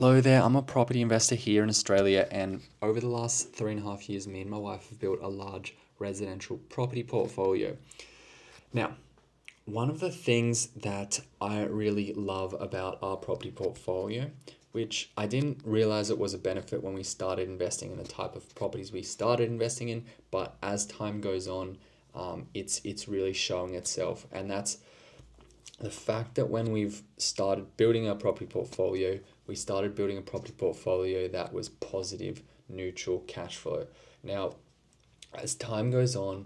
Hello there, I'm a property investor here in Australia, and over the last 3.5 years, me and my wife have built a large residential property portfolio. Now, one of the things that I really love about our property portfolio, which I didn't realize it was a benefit when we started investing in the type of properties we started investing in, but as time goes on, it's really showing itself, and that's the fact that when we've started building our property portfolio, we started building a property portfolio that was positive, neutral cash flow. Now, as time goes on,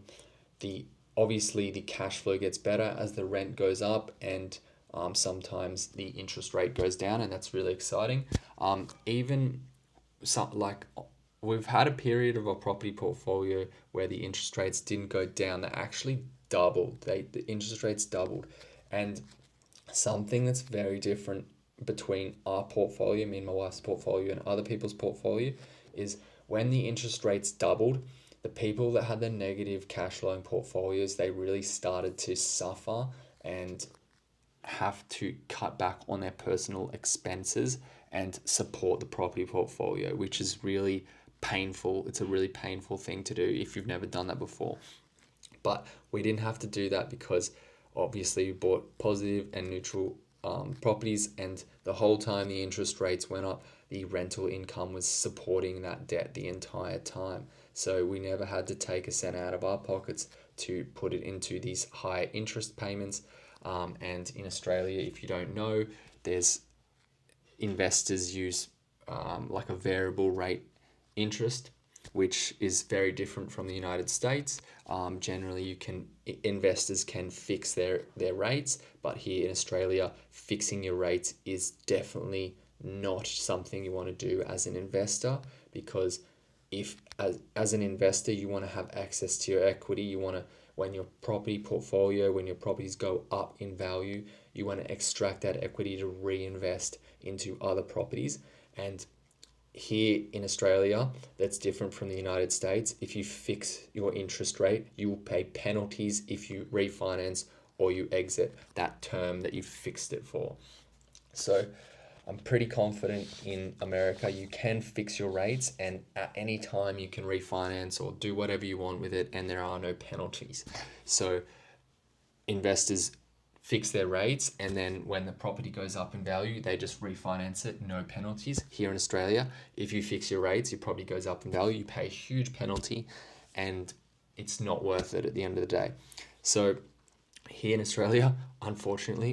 obviously the cash flow gets better as the rent goes up, and sometimes the interest rate goes down, and that's really exciting. Even some like we've had a period of our property portfolio where the interest rates didn't go down; they actually doubled. The interest rates doubled, and something that's very different between our portfolio, me and my wife's portfolio, and other people's portfolio is when the interest rates doubled, the people that had the negative cash flowing portfolios, they really started to suffer and have to cut back on their personal expenses and support the property portfolio, which is really painful. It's a really painful thing to do if you've never done that before. But we didn't have to do that because obviously we bought positive and neutral properties, and the whole time the interest rates went up, the rental income was supporting that debt the entire time. So we never had to take a cent out of our pockets to put it into these higher interest payments. And in Australia, if you don't know, there's investors use like a variable rate interest, which is very different from the United States. Generally, investors can fix their rates, but here in Australia, fixing your rates is definitely not something you want to do as an investor, because if as an investor you want to have access to your equity, you want to, when your properties go up in value, you want to extract that equity to reinvest into other properties. And here in Australia, that's different from the United States. If you fix your interest rate, you will pay penalties if you refinance or you exit that term that you fixed it for. So I'm pretty confident in America you can fix your rates, and at any time you can refinance or do whatever you want with it, and there are no penalties. So investors fix their rates, and then when the property goes up in value, they just refinance it, no penalties. Here in Australia, if you fix your rates, your property goes up in value, you pay a huge penalty, and it's not worth it at the end of the day. So here in Australia, unfortunately,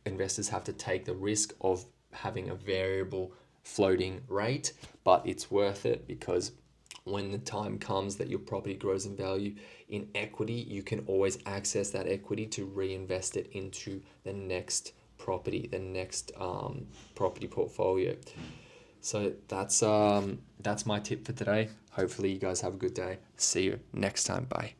investors have to take the risk of having a variable floating rate, but it's worth it because when the time comes that your property grows in value in equity, you can always access that equity to reinvest it into the next property, the next property portfolio. So that's my tip for today. Hopefully you guys have a good day. See you next time. Bye.